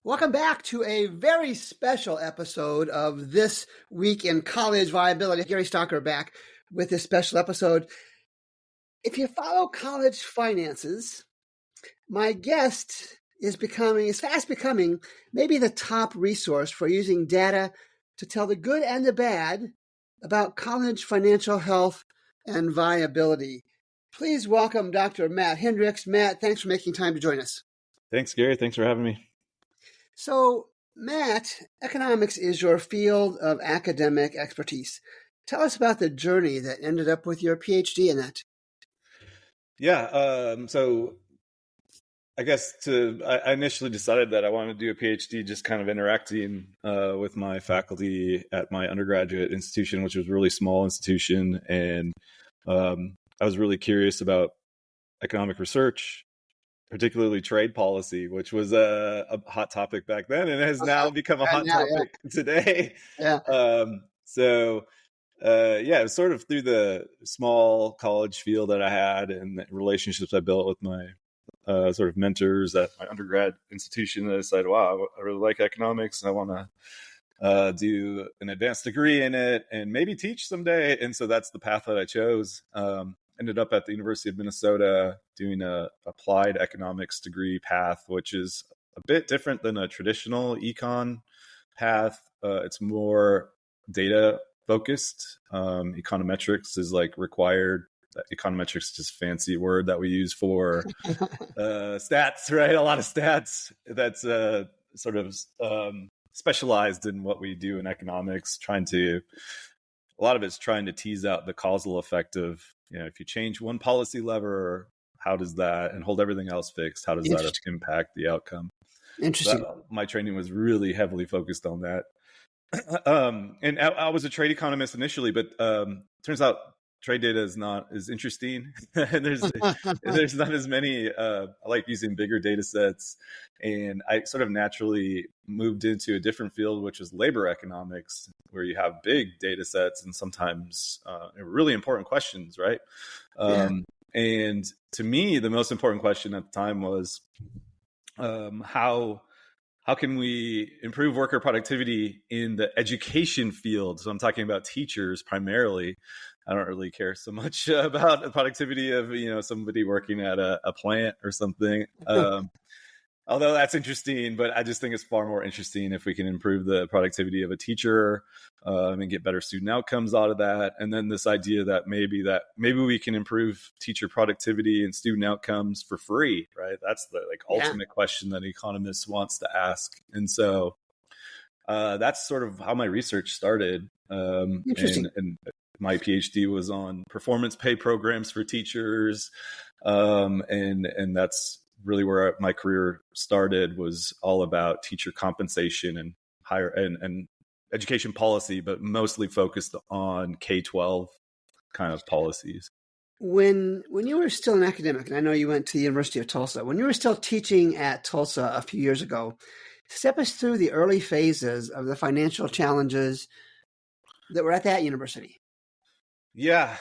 Welcome back to a very special episode of This Week in College Viability. Gary Stocker back with this special episode. If you follow college finances, my guest is fast becoming maybe the top resource for using data to tell the good and the bad about college financial health and viability. Please welcome Dr. Matt Hendricks. Matt, thanks for making time to join us. Thanks, Gary. Thanks for having me. So, Matt, economics is your field of academic expertise. Tell us about the journey that ended up with your PhD in that. Yeah. So I guess I initially decided that I wanted to do a PhD just kind of interacting with my faculty at my undergraduate institution, which was a really small institution. And I was really curious about economic research, particularly trade policy, which was a hot topic back then and has now become a hot topic today. Yeah. It was sort of through the small college field that I had and the relationships I built with my sort of mentors at my undergrad institution that I decided, wow, I really like economics and I want to do an advanced degree in it and maybe teach someday. And so that's the path that I chose. Ended up at the University of Minnesota doing a applied economics degree path, which is a bit different than a traditional econ path. It's more data focused. Econometrics is like required. Econometrics is just a fancy word that we use for stats, right? A lot of stats that's sort of specialized in what we do in economics, a lot of it's trying to tease out the causal effect of, if you change one policy lever, how does that, and hold everything else fixed, how does that impact the outcome? Interesting. My training was really heavily focused on that. And I was a trade economist initially, but turns out trade data is not as interesting. And there's not as many, I like using bigger data sets. And I sort of naturally moved into a different field, which is labor economics, where you have big data sets and sometimes really important questions, right? And to me, the most important question at the time was how can we improve worker productivity in the education field? So I'm talking about teachers primarily. I don't really care so much about the productivity of, somebody working at a plant or something. Although that's interesting, but I just think it's far more interesting if we can improve the productivity of a teacher and get better student outcomes out of that. And then this idea that maybe we can improve teacher productivity and student outcomes for free, right? That's the ultimate question that an economist wants to ask. And so that's sort of how my research started. Interesting. And my PhD was on performance pay programs for teachers. And that's really where my career started, was all about teacher compensation and higher and education policy, but mostly focused on K-12 kind of policies. When you were still an academic, and I know you went to the University of Tulsa, when you were still teaching at Tulsa a few years ago, step us through the early phases of the financial challenges that were at that university. Yeah.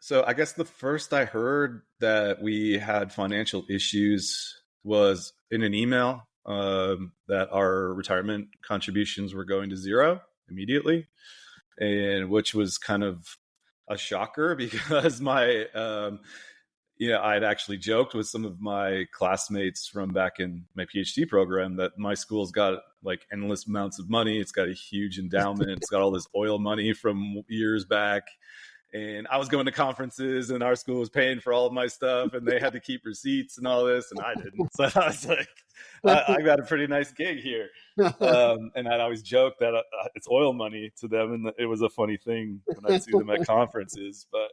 So I guess the first I heard that we had financial issues was in an email that our retirement contributions were going to zero immediately, and which was kind of a shocker because I'd actually joked with some of my classmates from back in my PhD program that my school's got like endless amounts of money. It's got a huge endowment. It's got all this oil money from years back. And I was going to conferences and our school was paying for all of my stuff and they had to keep receipts and all this. And I didn't. So I was like, I got a pretty nice gig here. And I'd always joke that it's oil money to them. And it was a funny thing when I'd see them at conferences. But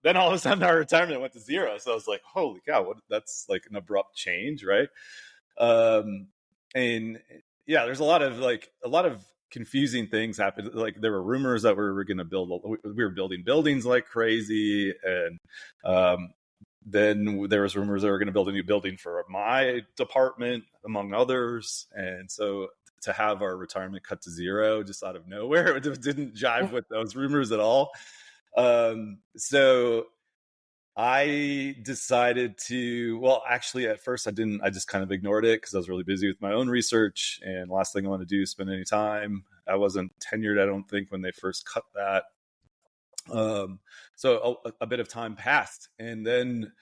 then all of a sudden our retirement went to zero. So I was like, holy cow, that's like an abrupt change, right? And yeah, there's a lot of confusing things happened. Like there were rumors that we were building buildings like crazy. And then there was rumors that we were going to build a new building for my department, among others. And so to have our retirement cut to zero just out of nowhere, it didn't jive with those rumors at all. So I decided to, well, actually at first I didn't, I just kind of ignored it because I was really busy with my own research, and last thing I want to do is spend any time. I wasn't tenured, I don't think, when they first cut that. So a bit of time passed, and then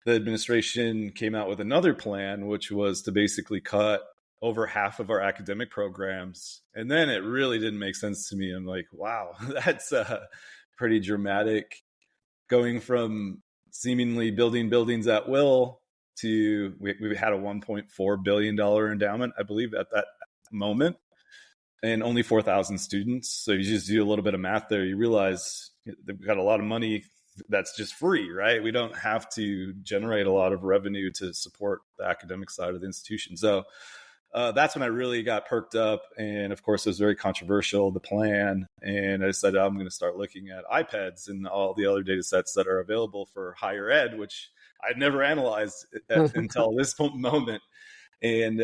the administration came out with another plan, which was to basically cut over half of our academic programs. And then it really didn't make sense to me. I'm like, wow, that's pretty dramatic, going from seemingly building buildings at will to we had a $1.4 billion endowment, I believe, at that moment, and only 4,000 students. So you just do a little bit of math there, you realize we've got a lot of money that's just free, right? We don't have to generate a lot of revenue to support the academic side of the institution. So that's when I really got perked up. And of course, it was very controversial, the plan. And I decided I'm going to start looking at iPads and all the other data sets that are available for higher ed, which I'd never analyzed until this moment. And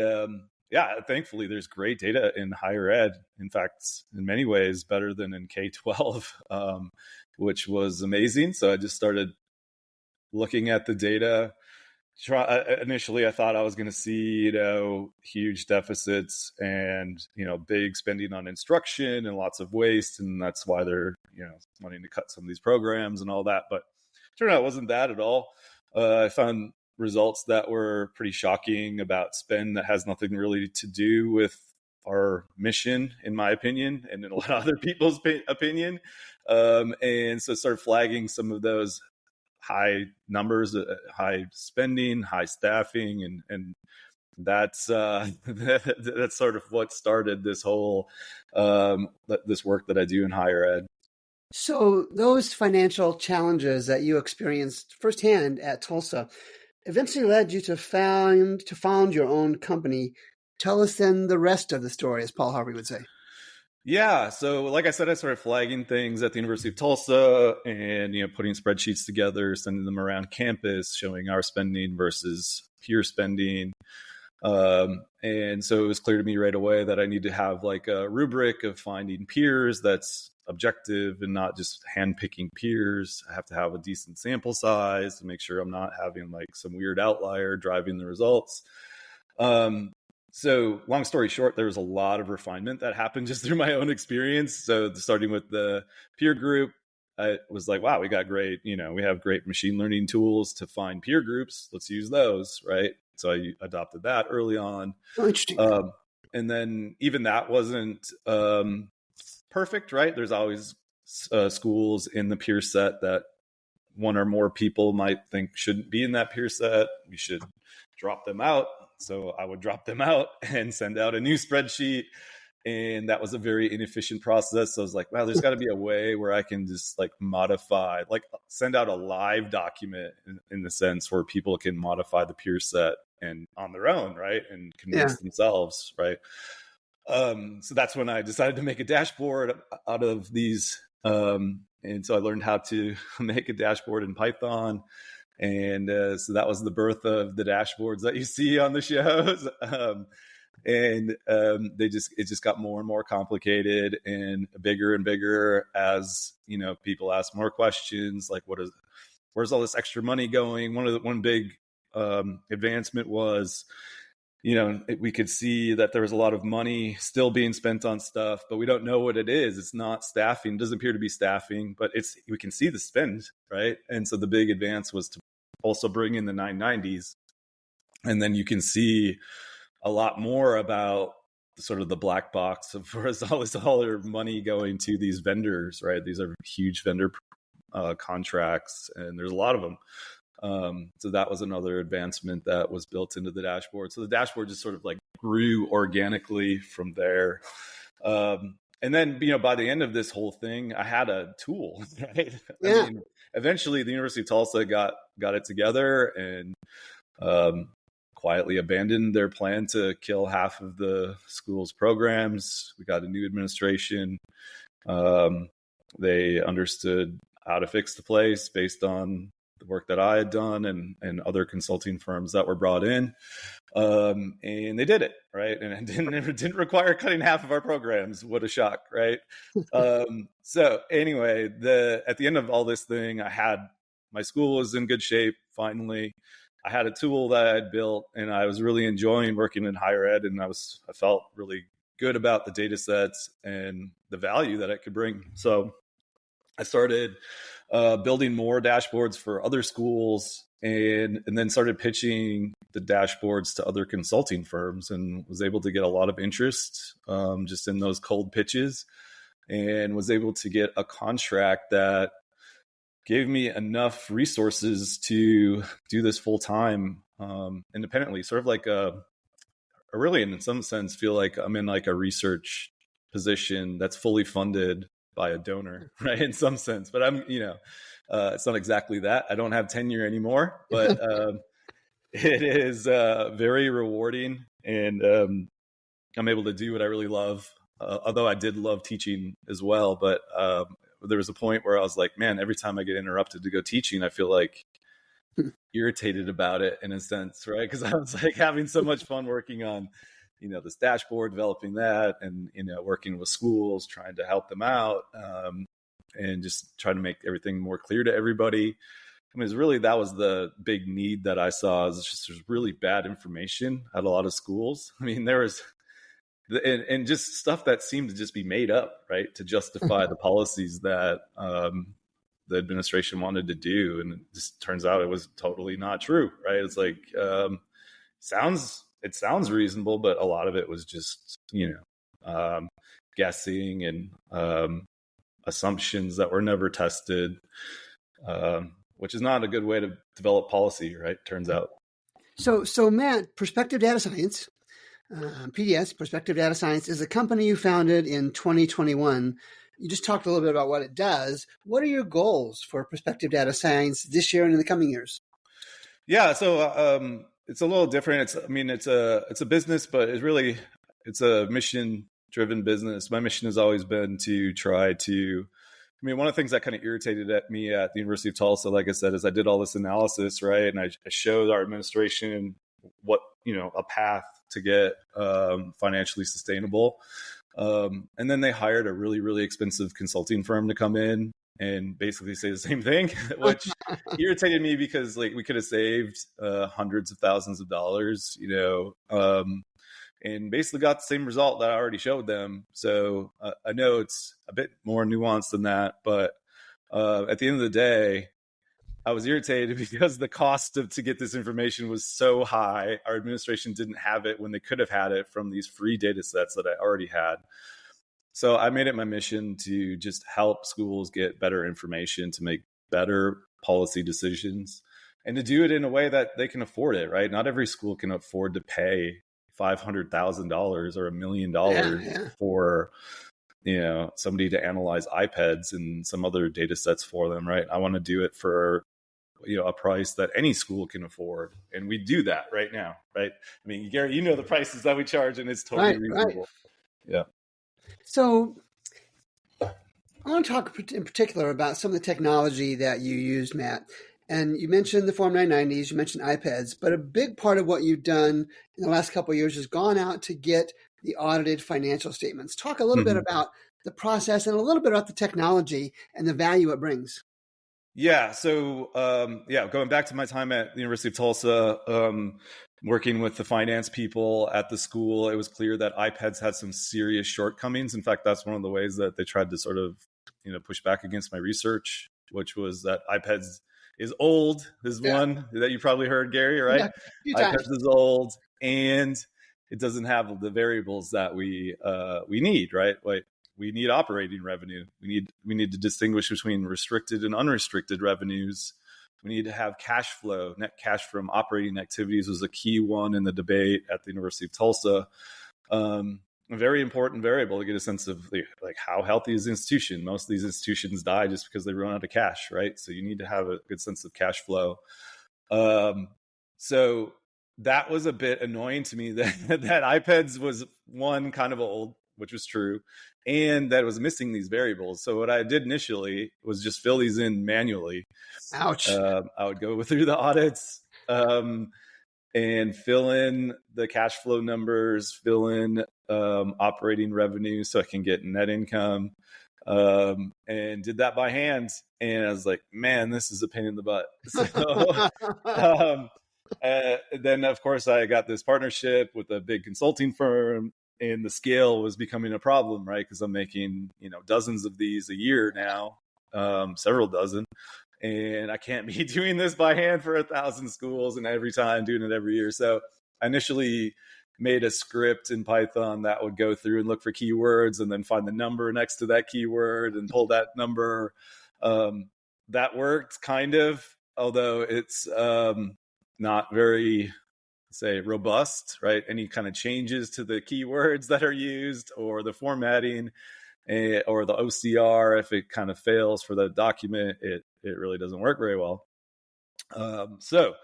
yeah, thankfully, there's great data in higher ed. In fact, in many ways, better than in K-12, which was amazing. So I just started looking at the data. Initially, I thought I was going to see, huge deficits and, big spending on instruction and lots of waste. And that's why they're, wanting to cut some of these programs and all that. But it turned out it wasn't that at all. I found results that were pretty shocking about spend that has nothing really to do with our mission, in my opinion, and in a lot of other people's opinion. And so started flagging some of those high numbers, high spending, high staffing, and that's that's sort of what started this whole this work that I do in higher ed. So those financial challenges that you experienced firsthand at Tulsa eventually led you to found your own company. Tell us then the rest of the story, as Paul Harvey would say. Yeah. So like I said, I started flagging things at the University of Tulsa and, putting spreadsheets together, sending them around campus, showing our spending versus peer spending. And so it was clear to me right away that I need to have like a rubric of finding peers that's objective and not just handpicking peers. I have to have a decent sample size to make sure I'm not having like some weird outlier driving the results. So long story short, there was a lot of refinement that happened just through my own experience. So starting with the peer group, I was like, wow, we got great, we have great machine learning tools to find peer groups. Let's use those, right? So I adopted that early on. Oh, interesting. And then even that wasn't perfect, right? There's always schools in the peer set that one or more people might think shouldn't be in that peer set. We should drop them out. So I would drop them out and send out a new spreadsheet. And that was a very inefficient process. So I was like, wow, there's got to be a way where I can just like modify, like send out a live document in the sense where people can modify the peer set and on their own, right? And convince themselves, right? So that's when I decided to make a dashboard out of these. And so I learned how to make a dashboard in Python. And so that was the birth of the dashboards that you see on the shows. It just got more and more complicated and bigger as, people ask more questions, like where's all this extra money going? One big advancement was, we could see that there was a lot of money still being spent on stuff, but we don't know what it is. It's not staffing. It doesn't appear to be staffing, but we can see the spend, right? And so the big advance was to also bring in the 990s. And then you can see a lot more about sort of the black box of where's all this other money going to these vendors, right? These are huge vendor contracts, and there's a lot of them. So that was another advancement that was built into the dashboard. So the dashboard just sort of like grew organically from there. And then, by the end of this whole thing, I had a tool, right? Yeah. Eventually the University of Tulsa got it together and quietly abandoned their plan to kill half of the school's programs. We got a new administration. They understood how to fix the place based on the work that I had done and other consulting firms that were brought in. And they did it, right? And it didn't require cutting half of our programs. What a shock, right? So anyway, at the end of all this thing, I had my school was in good shape. Finally, I had a tool that I had built, and I was really enjoying working in higher ed. And I felt really good about the data sets and the value that it could bring. So I started building more dashboards for other schools, and then started pitching the dashboards to other consulting firms, and was able to get a lot of interest just in those cold pitches, and was able to get a contract that gave me enough resources to do this full time independently, sort of like I really, in some sense, feel like I'm in like a research position that's fully funded by a donor, right? In some sense, but I'm, it's not exactly that. I don't have tenure anymore, but it is very rewarding, and I'm able to do what I really love. Although I did love teaching as well, but there was a point where I was like, man, every time I get interrupted to go teaching, I feel like irritated about it in a sense, right? Because I was like having so much fun working on, this dashboard, developing that, and working with schools, trying to help them out, and just trying to make everything more clear to everybody. I mean, that was the big need that I saw. Is just there's really bad information at a lot of schools. I mean, there was. And just stuff that seemed to just be made up, right, to justify the policies that the administration wanted to do. And it just turns out it was totally not true, right? It's like, it sounds reasonable, but a lot of it was just, guessing and assumptions that were never tested, which is not a good way to develop policy, right? Turns out. So Matt, Perspective Data Science, PDS, Perspective Data Science, is a company you founded in 2021. You just talked a little bit about what it does. What are your goals for Perspective Data Science this year and in the coming years? Yeah, so it's a little different. It's a business, but it's a mission-driven business. My mission has always been to try to. One of the things that kind of irritated at me at the University of Tulsa, like I said, is I did all this analysis, right, and I showed our administration what a path to get financially sustainable. And then they hired a really, really expensive consulting firm to come in and basically say the same thing, which irritated me because we could have saved hundreds of thousands of dollars, and basically got the same result that I already showed them. So I know it's a bit more nuanced than that, but at the end of the day, I was irritated because the cost to get this information was so high. Our administration didn't have it when they could have had it from these free data sets that I already had. So I made it my mission to just help schools get better information, to make better policy decisions, and to do it in a way that they can afford it, right? Not every school can afford to pay $500,000 or $1 million for somebody to analyze iPads and some other data sets for them, right? I want to do it for a price that any school can afford, and we do that right now, right? I mean, Gary, the prices that we charge, and it's totally reasonable. Right. Yeah. So I want to talk in particular about some of the technology that you used, Matt. And you mentioned the Form 990s, you mentioned iPads, but a big part of what you've done in the last couple of years has gone out to get the audited financial statements. Talk a little bit about the process and a little bit about the technology and the value it brings. Yeah. So, going back to my time at the University of Tulsa, working with the finance people at the school, it was clear that iPads had some serious shortcomings. In fact, that's one of the ways that they tried to sort of, push back against my research, which was that iPads is old, is one that you probably heard, Gary, right? Yeah, iPads is old, and it doesn't have the variables that we need, right? Like, we need operating revenue. We need to distinguish between restricted and unrestricted revenues. We need to have cash flow. Net cash from operating activities was a key one in the debate at the University of Tulsa. A very important variable to get a sense of like how healthy is the institution. Most of these institutions die just because they run out of cash, right? So you need to have a good sense of cash flow. So that was a bit annoying to me that iPads was one kind of old, which was true, and that was missing these variables. So what I did initially was just fill these in manually. Ouch. I would go through the audits and fill in the cash flow numbers, fill in operating revenue so I can get net income. and did that by hand. And I was like, man, this is a pain in the butt. So then, of course, I got this partnership with a big consulting firm, and the scale was becoming a problem, right? Because I'm making, dozens of these a year now, several dozen. And I can't be doing this by hand for 1,000 schools and every time doing it every year. So I initially made a script in Python that would go through and look for keywords and then find the number next to that keyword and pull that number. That worked kind of, although it's not very, say, robust, right? Any kind of changes to the keywords that are used or the formatting or the OCR, if it kind of fails for the document, it really doesn't work very well. So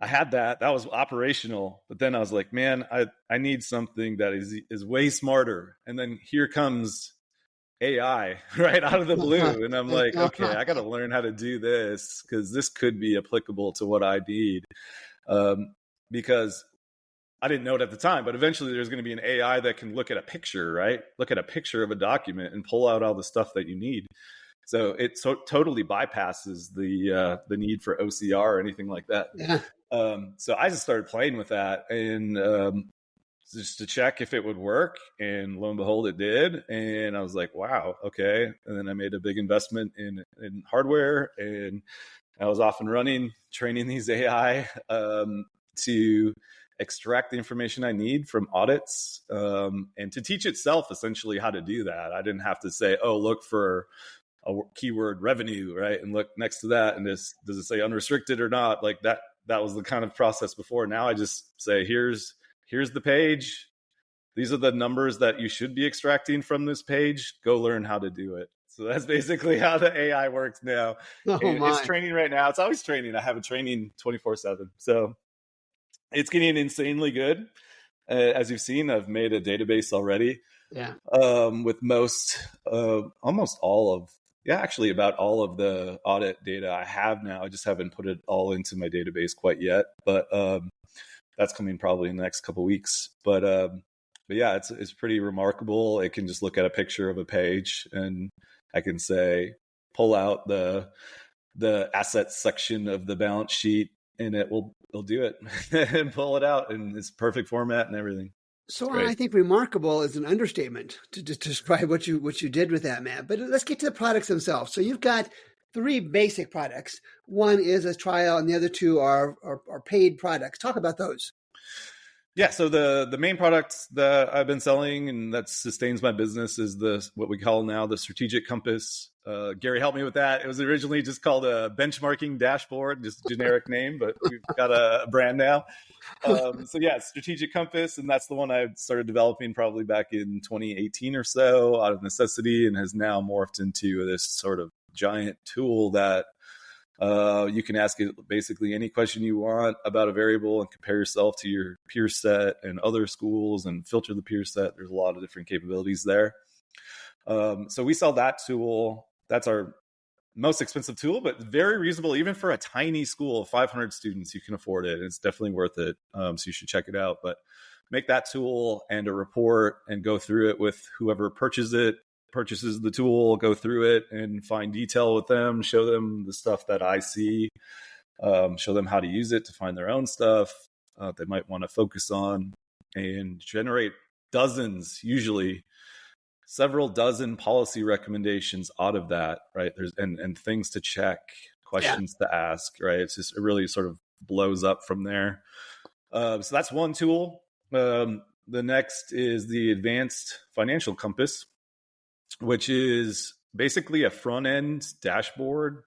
I had that was operational, but then I was like, man, I need something that is way smarter. And then here comes AI right out of the blue. And I'm like, okay, I got to learn how to do this because this could be applicable to what I need. Because I didn't know it at the time, but eventually there's going to be an AI that can look at a picture, right? Look at a picture of a document and pull out all the stuff that you need. So it totally bypasses the need for OCR or anything like that. Yeah. So I just started playing with that and just to check if it would work. And lo and behold, it did. And I was like, wow, okay. And then I made a big investment in hardware, and I was off and running, training these AI to extract the information I need from audits and to teach itself essentially how to do that. I didn't have to say, oh, look for a keyword revenue, right? And look next to that, and does it say unrestricted or not? Like that was the kind of process before. Now I just say, here's the page. These are the numbers that you should be extracting from this page. Go learn how to do it. So that's basically how the AI works now. It's training right now. It's always training. I have a training 24/7. So it's getting insanely good. As you've seen, I've made a database already. Yeah. With almost all of, actually about all of the audit data I have now. I just haven't put it all into my database quite yet, but that's coming probably in the next couple of weeks. But yeah, it's pretty remarkable. It can just look at a picture of a page, and I can say, pull out the assets section of the balance sheet, and it'll do it and pull it out, and it's perfect format and everything. So I think remarkable is an understatement to describe what you did with that, Matt. But let's get to the products themselves. So you've got 3 basic products. One is a trial, and the other 2 are paid products. Talk about those. Yeah, so the main product that I've been selling and that sustains my business is what we call now the Strategic Compass. Gary helped me with that. It was originally just called a benchmarking dashboard, just a generic name, but we've got a brand now. So yeah, Strategic Compass, and that's the one I started developing probably back in 2018 or so out of necessity, and has now morphed into this sort of giant tool that you can ask it basically any question you want about a variable and compare yourself to your peer set and other schools and filter the peer set. There's a lot of different capabilities there. So we sell that tool. That's our most expensive tool, but very reasonable. Even for a tiny school of 500 students, you can afford it. It's definitely worth it. So you should check it out. But make that tool and a report and go through it with whoever purchases the tool, go through it and find detail with them, show them the stuff that I see, show them how to use it to find their own stuff they might want to focus on, and generate dozens, usually several dozen policy recommendations out of that, right? There's and things to check, questions to ask, right? It really sort of blows up from there. So that's one tool. The next is the Advanced Financial Compass, which is basically a front-end dashboard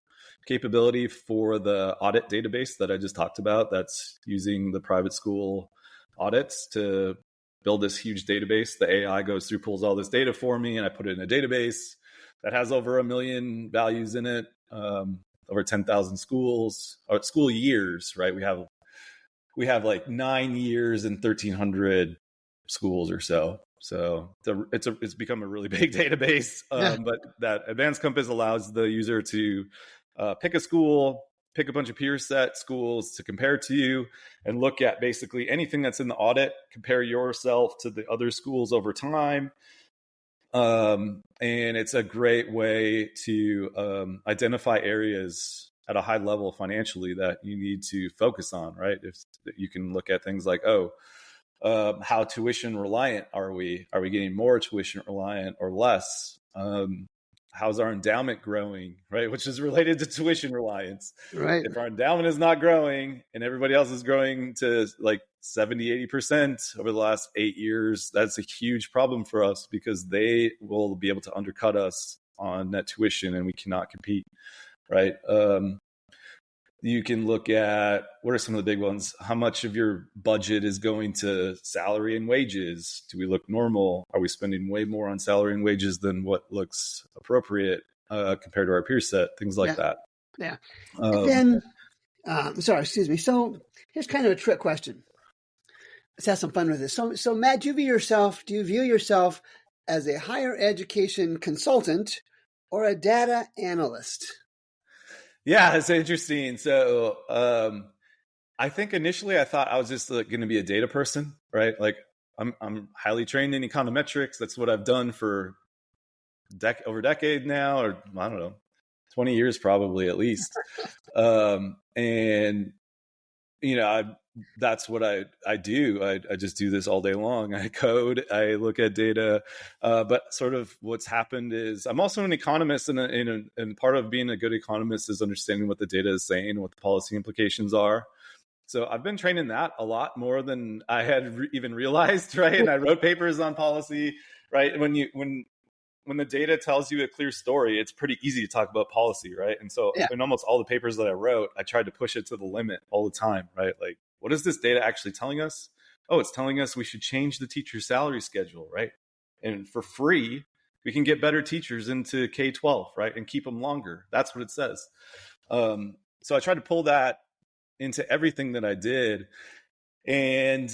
capability for the audit database that I just talked about. That's using the private school audits to build this huge database. The AI goes through, pulls all this data for me, and I put it in a database that has over 1 million values in it, over 10,000 schools, or school years, right? We have like 9 years and 1,300 schools or so. So it's become a really big database. But that Advanced Compass allows the user to pick a school, pick a bunch of peer set schools to compare to you, and look at basically anything that's in the audit, compare yourself to the other schools over time, And it's a great way to identify areas at a high level financially that you need to focus on, right? If you can look at things like, how tuition reliant are we? Are we getting more tuition reliant or less? How's our endowment growing, right? Which is related to tuition reliance. Right. If our endowment is not growing and everybody else is growing to like 70, 80% over the last 8 years, that's a huge problem for us because they will be able to undercut us on net tuition and we cannot compete, right? You can look at, what are some of the big ones? How much of your budget is going to salary and wages? Do we look normal? Are we spending way more on salary and wages than what looks appropriate compared to our peer set? Things like that. Yeah. And then, excuse me. So here's kind of a trick question. Let's have some fun with this. So Matt, do you view yourself as a higher education consultant or a data analyst? Yeah, it's interesting. So I think initially I thought I was just going to be a data person, right? Like I'm highly trained in econometrics. That's what I've done for over a decade now, or I don't know, 20 years probably at least. And that's what I do. I just do this all day long. I code, I look at data, but sort of what's happened is I'm also an economist, and part of being a good economist is understanding what the data is saying, what the policy implications are. So I've been trained in that a lot more than I had even realized, right? And I wrote papers on policy, right? When the data tells you a clear story, it's pretty easy to talk about policy, right? And so in almost all the papers that I wrote, I tried to push it to the limit all the time, right? Like, what is this data actually telling us? Oh, it's telling us we should change the teacher salary schedule, right? And for free, we can get better teachers into K-12, right? And keep them longer. That's what it says. So I tried to pull that into everything that I did. And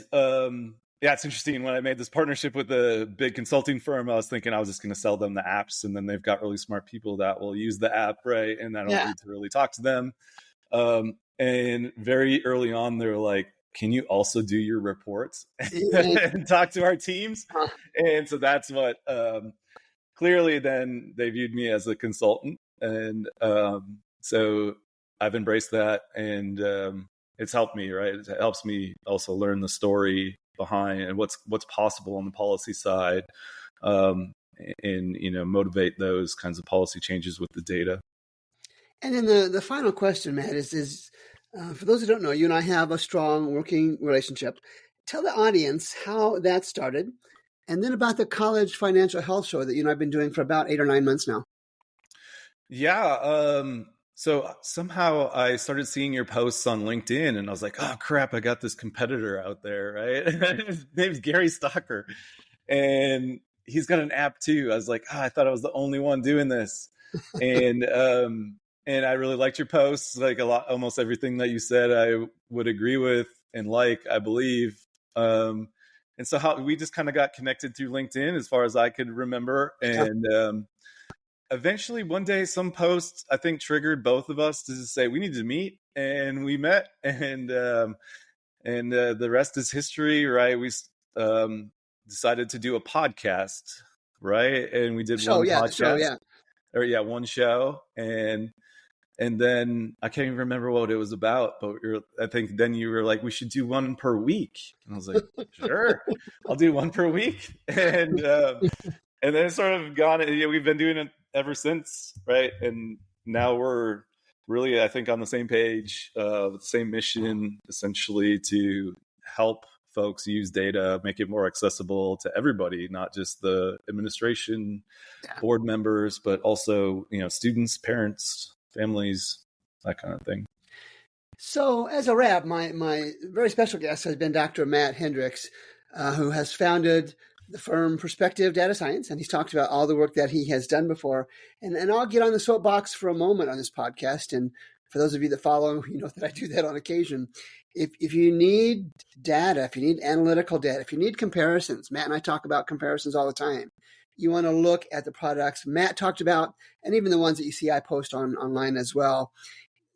it's interesting. When I made this partnership with a big consulting firm, I was thinking I was just going to sell them the apps, and then they've got really smart people that will use the app, right? And I don't need to really talk to them. And very early on, they were like, can you also do your reports and talk to our teams? And so that's what, clearly then they viewed me as a consultant. And so I've embraced that, and it's helped me, right? It helps me also learn the story behind and what's possible on the policy side, and motivate those kinds of policy changes with the data. And then the final question, Matt, is for those who don't know, you and I have a strong working relationship. Tell the audience how that started, and then about the college financial health show that you and I have been doing for about 8 or 9 months now. Yeah. So somehow I started seeing your posts on LinkedIn, and I was like, oh crap, I got this competitor out there, right? His name's Gary Stocker, and he's got an app too. I was like, I thought I was the only one doing this. And I really liked your posts, like almost everything that you said I would agree with and I believe. And so we just kind of got connected through LinkedIn as far as I could remember. And eventually one day some posts I think triggered both of us to say we need to meet, and we met, and the rest is history, right? We decided to do a podcast, right? And we did one podcast. One show. And then I can't even remember what it was about, but I think then you were like, we should do one per week. And I was like, sure, I'll do one per week. And then it's sort of gone, we've been doing it ever since, right? And now we're really, I think, on the same page, with the same mission, essentially, to help folks use data, make it more accessible to everybody, not just the administration, board members, but also, students, parents, families, that kind of thing. So as a wrap, my very special guest has been Dr. Matt Hendricks, who has founded the firm Perspective Data Science, and he's talked about all the work that he has done before. And I'll get on the soapbox for a moment on this podcast. And for those of you that follow, you know that I do that on occasion. If you need data, if you need analytical data, if you need comparisons, Matt and I talk about comparisons all the time. You want to look at the products Matt talked about, and even the ones that you see I post online as well.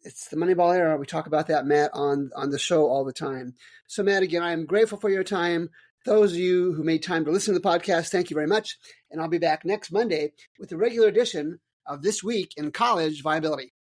It's the Moneyball era. We talk about that, Matt, on the show all the time. So, Matt, again, I'm grateful for your time. Those of you who made time to listen to the podcast, thank you very much. And I'll be back next Monday with a regular edition of This Week in College Viability.